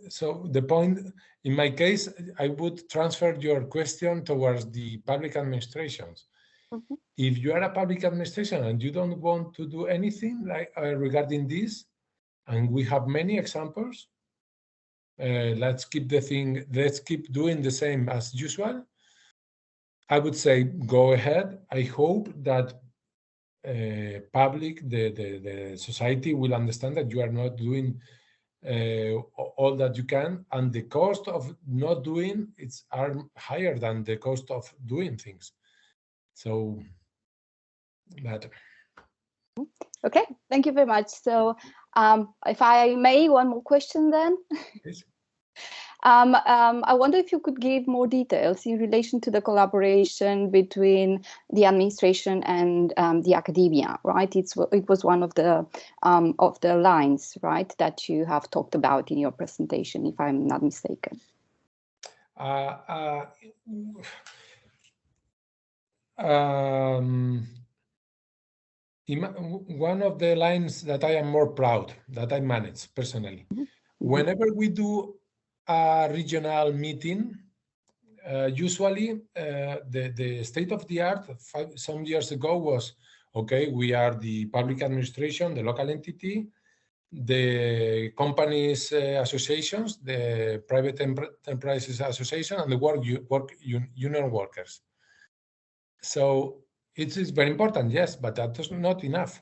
so the point, in my case, I would transfer your question towards the public administrations. Mm-hmm. If you are a public administration and you don't want to do anything like regarding this, and we have many examples, let's keep doing the same as usual. I would say go ahead. I hope that the society will understand that you are not doing all that you can, and the cost of not doing are higher than the cost of doing things. So that. Okay, thank you very much. So if I may, one more question then. Yes. I wonder if you could give more details in relation to the collaboration between the administration and the academia, right? It was one of the lines, right, that you have talked about in your presentation, if I'm not mistaken. one of the lines that I am more proud that I manage personally. Whenever we do a regional meeting, usually the state of the art some years ago was, okay, we are the public administration, the local entity, the companies associations, the private enterprises association, and the union workers. So it is very important, yes, but that is not enough.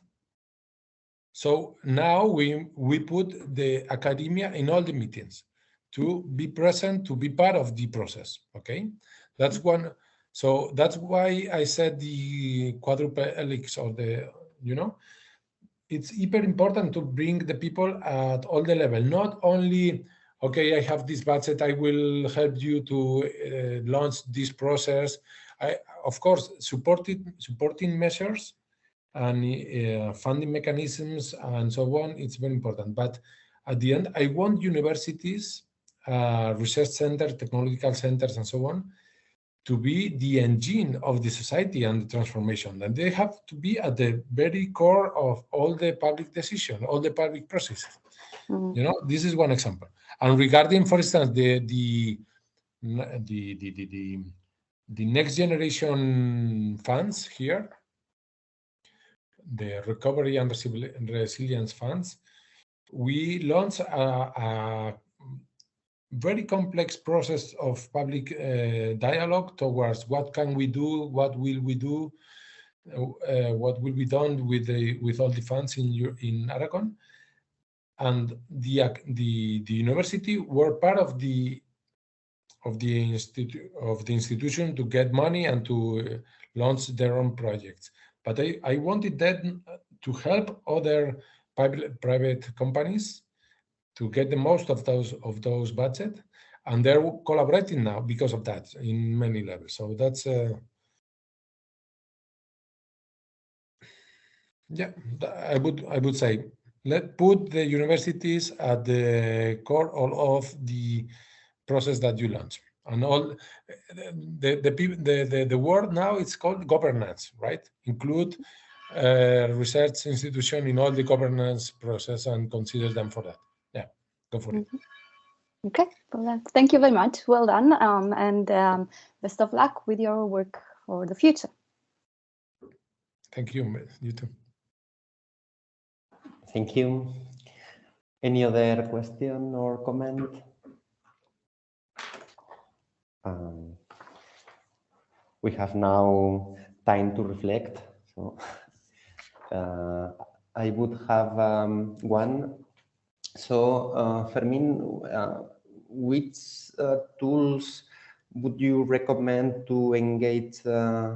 So now we put the academia in all the meetings to be present, to be part of the process. Okay, that's one. So that's why I said the quadruple helix, or the, it's hyper important to bring the people at all the level, not only, okay, I have this budget, I will help you to launch this process. Of course, supporting measures and funding mechanisms and so on, it's very important. But at the end, I want universities, research centers, technological centers, and so on, to be the engine of the society and the transformation. And they have to be at the very core of all the public decision, all the public processes. This is one example. And regarding, for instance, the next generation funds here, the recovery and resilience funds, we launched a very complex process of public dialogue towards what can we do, what will we do, what will be done with all the funds in Aragon, and the university were part of the institution to get money and to launch their own projects. But I wanted them to help other private companies to get the most of those budget, and they're collaborating now because of that in many levels. So that's yeah, I would say, let's put the universities at the core of the process that you launch. And all the word now, it's called governance, right? Include research institution in all the governance process and consider them for that. Yeah, go for it. Okay, well, thank you very much. Well done, and best of luck with your work for the future. Thank you. You too. Thank you. Any other question or comment? We have now time to reflect. So I would have one. So Fermín, which tools would you recommend to engage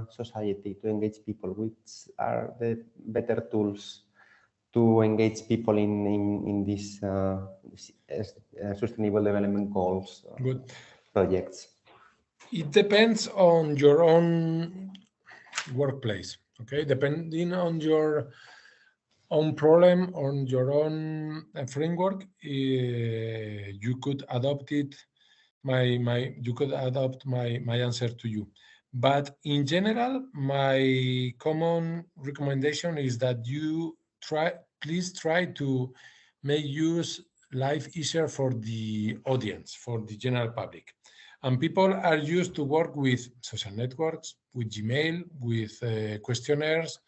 society, to engage people? Which are the better tools to engage people in these sustainable development goals projects? It depends on your own workplace, okay? Depending on your own problem, on your own framework, you could adopt it. You could adopt my answer to you. But in general, my common recommendation is that you please try to make life easier for the audience, for the general public. And people are used to work with social networks, with Gmail, with questionnaires,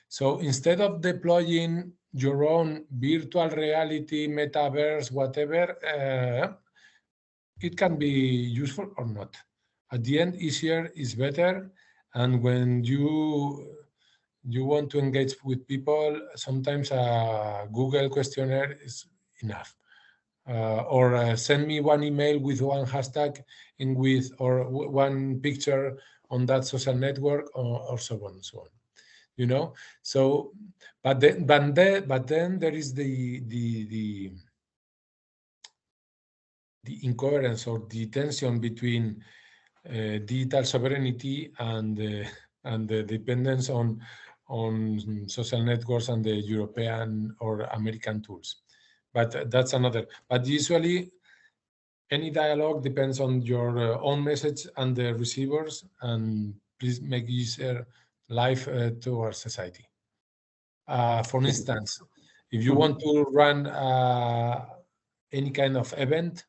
so instead of deploying your own virtual reality, metaverse, whatever, it can be useful or not. At the end, easier is better. And when you want to engage with people, sometimes a Google questionnaire is enough. Or send me one email with one hashtag or one picture on that social network, or so on and so on. So but then there is the incoherence or the tension between digital sovereignty and the dependence on social networks and the European or American tools. But that's another. But usually any dialogue depends on your own message and the receivers, and please make easier life to our society. For instance, if you want to run any kind of event,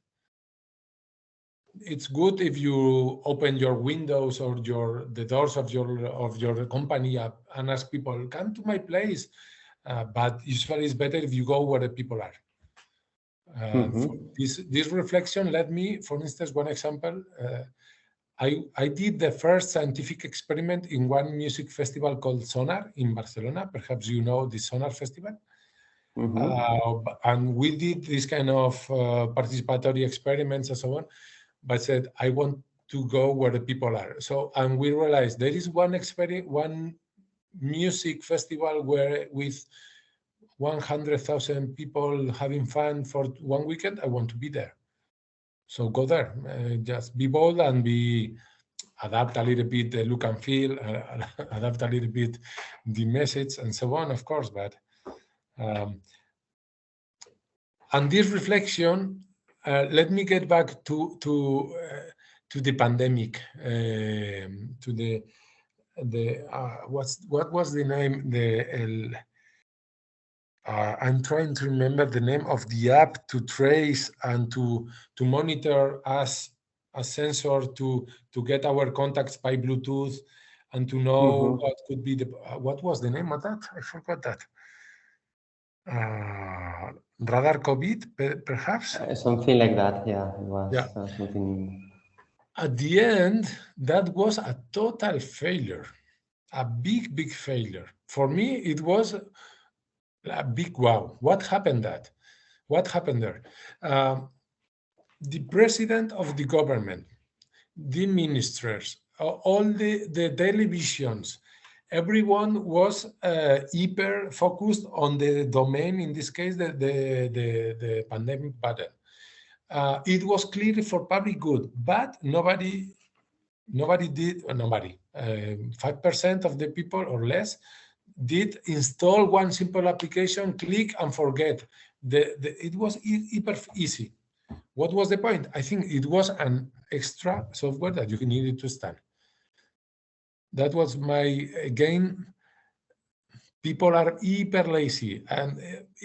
it's good if you open your windows or the doors of your company up and ask people, come to my place. But usually it's better if you go where the people are. This reflection led me, for instance, one example, I did the first scientific experiment in one music festival called Sonar in Barcelona. Perhaps you know the Sonar Festival. And we did this kind of participatory experiments and so on, but said, I want to go where the people are. So, and we realized there is one music festival where with 100,000 people having fun for one weekend, I want to be there. So go there, just be bold and adapt a little bit the look and feel, adapt a little bit the message and so on, of course. But and this reflection, let me get back to the pandemic, to the what was the name? I'm trying to remember the name of the app to trace and to monitor us a sensor to get our contacts by Bluetooth and to know what could be what was the name of that? I forgot that. Radar COVID, perhaps? Something like that, yeah. It was something. At the end, that was a total failure, a big failure. For me, it was a big wow. What happened there? The president of the government, the ministers, all the televisions, everyone was hyper focused on the domain, in this case, the pandemic button. It was clearly for public good, but nobody did, 5% of the people or less did install one simple application, click and forget. It was hyper easy. What was the point? I think it was an extra software that you needed to install. That was again, people are hyper lazy. And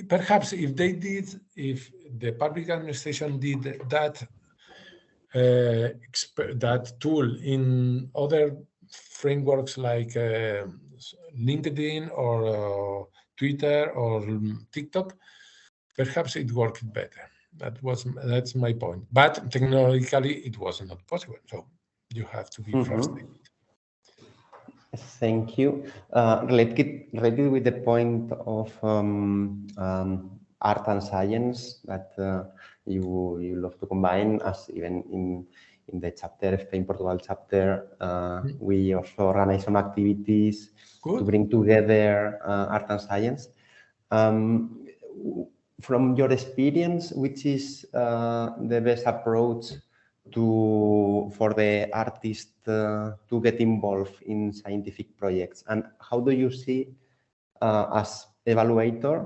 perhaps if the public administration did that, that tool in other frameworks like LinkedIn or Twitter or TikTok, perhaps it worked better. That's my point. But technologically, it was not possible. So you have to be frustrated. Thank you. Related with the point of art and science that you love to combine, as even in the chapter, Spain Portugal chapter, we also organize some activities to bring together art and science. From your experience, which is the best approach for the artist to get involved in scientific projects, and how do you see as evaluator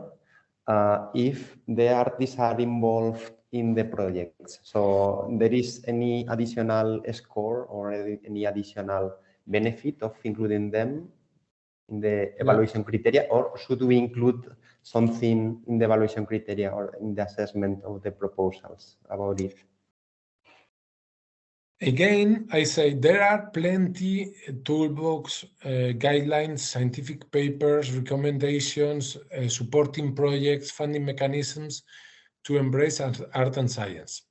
if the artists are involved in the projects? So there is any additional score or any additional benefit of including them in the evaluation criteria, or should we include something in the evaluation criteria or in the assessment of the proposals about it? Again, I say there are plenty toolbox, guidelines, scientific papers, recommendations, supporting projects, funding mechanisms to embrace art and science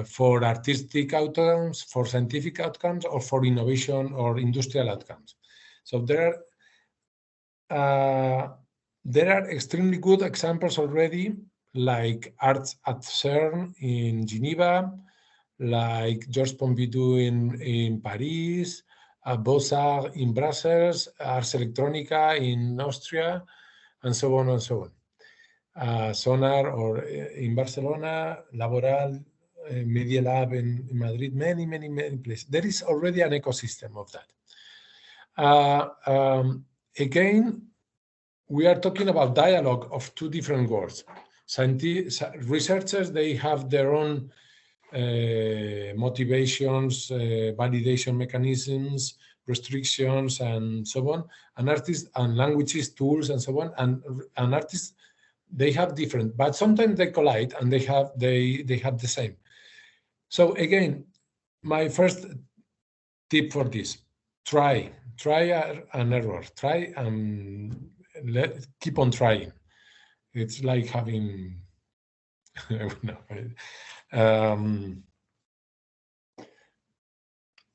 for artistic outcomes, for scientific outcomes, or for innovation or industrial outcomes. So there are extremely good examples already, like Arts at CERN in Geneva, like Georges Pompidou in Paris, Beaux-Arts in Brussels, Ars Electronica in Austria, and so on and so on. Sonar or in Barcelona, Laboral, Media Lab in Madrid, many places. There is already an ecosystem of that. Again, we are talking about dialogue of two different worlds. Researchers, they have their own motivations, validation mechanisms, restrictions, and so on. And artists and languages, tools, and so on. And artists, they have different, but sometimes they collide and they have the same. So again, my first tip for this: try and error. Try and keep on trying. It's like having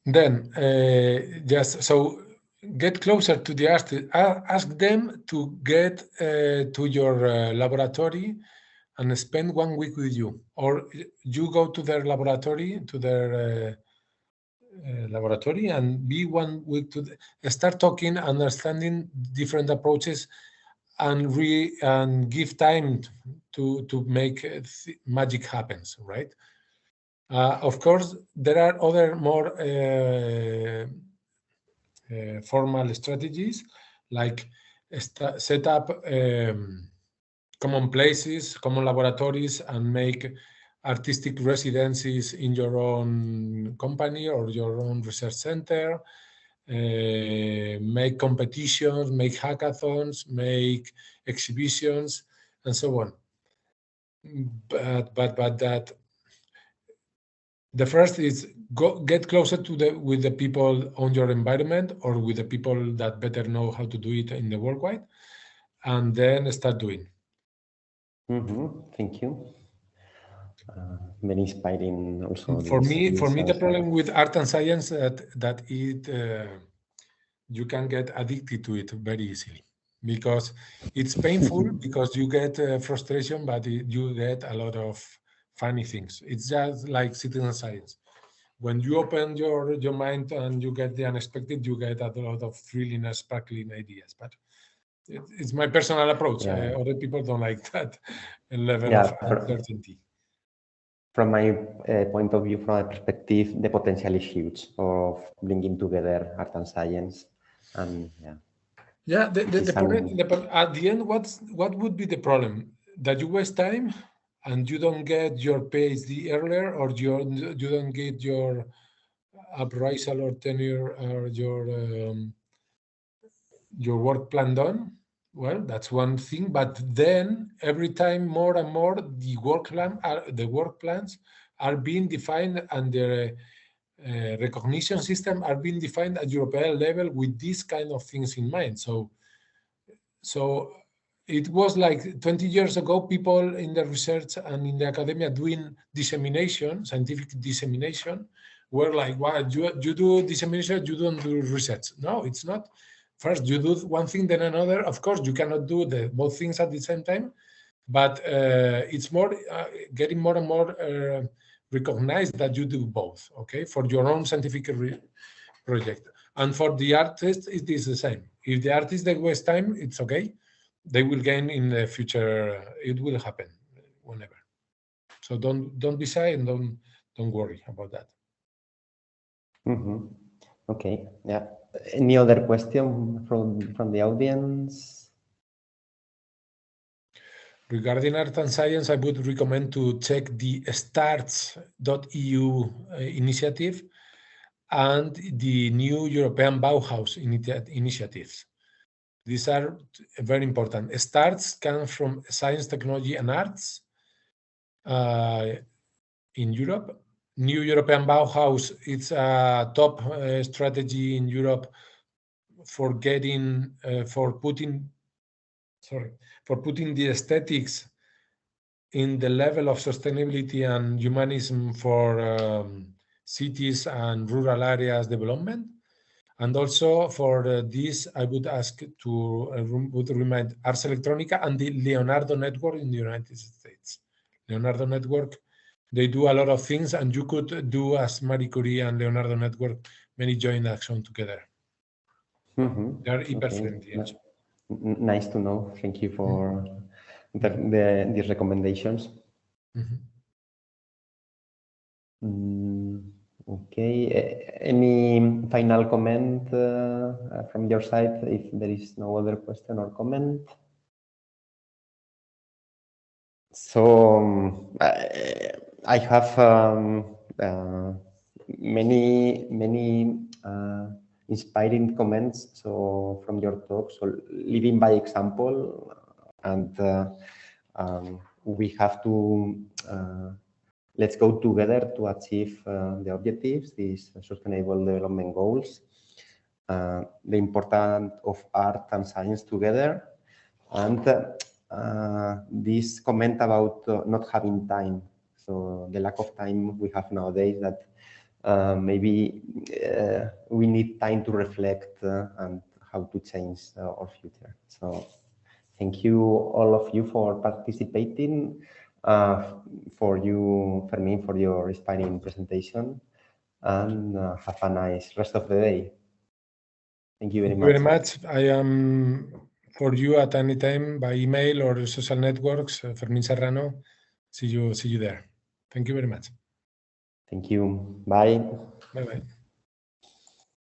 then just so get closer to the artist. Ask them to get to your laboratory and spend 1 week with you, or you go to their laboratory, and be 1 week to start talking, understanding different approaches, and give time to make magic happens, right? Of course, there are other more formal strategies, like set up common places, common laboratories, and make artistic residencies in your own company or your own research center. Make competitions, make hackathons, make exhibitions, and so on. But that the first is get closer with the people on your environment, or with the people that better know how to do it in the worldwide, and then start doing. Thank you. Very inspiring also. For me, the problem with art and science that you can get addicted to it very easily, because it's painful because you get frustration, but you get a lot of funny things. It's just like citizen science. When you open your mind and you get the unexpected, you get a lot of thrilling and sparkling ideas. But it's my personal approach. Other people don't like that level of uncertainty. From my point of view, from my perspective, the potential is huge of bringing together art and science. And the problem, at the end, what would be the problem? That you waste time and you don't get your PhD earlier, or you don't get your appraisal or tenure or your work plan done. Well, that's one thing. But then every time more and more, the work plans are being defined, and the recognition system are being defined at European level with these kind of things in mind. So it was like 20 years ago, people in the research and in the academia doing dissemination, scientific dissemination, were like, "Wow, you do dissemination, you don't do research." No, it's not. First, you do one thing, then another. Of course, you cannot do both things at the same time, but it's more getting more and more recognized that you do both, okay, for your own scientific project. And for the artist, it is the same. If the artist, they waste time, it's okay. They will gain in the future. It will happen whenever. So don't be shy and don't worry about that. Okay. Yeah. Any other question from the audience? Regarding art and science, I would recommend to check the starts.eu initiative and the new European Bauhaus initiatives. These are very important. Starts come from science, technology, and arts in Europe. New European Bauhaus, it's a top strategy in Europe for putting the aesthetics in the level of sustainability and humanism for cities and rural areas development. And also for this, I would ask would remind Ars Electronica and the Leonardo Network in the United States. Leonardo Network, they do a lot of things, and you could do as Marie Curie and Leonardo Network, many joint action together. They are hyper-friendly. Okay. Nice to know. Thank you for these recommendations. Okay. Any final comment from your side, if there is no other question or comment? So I have many inspiring comments. So from your talk, so living by example, and we have to let's go together to achieve the objectives, these sustainable development goals. The importance of art and science together, and this comment about not having time. So the lack of time we have nowadays, that maybe we need time to reflect and how to change our future. So thank you all of you for participating. For you, Fermín, for your inspiring presentation, and have a nice rest of the day. Thank you very much. Thank you very much. I am for you at any time by email or social networks. Fermín Serrano. See you there. Thank you very much. Thank you. Bye. Bye bye.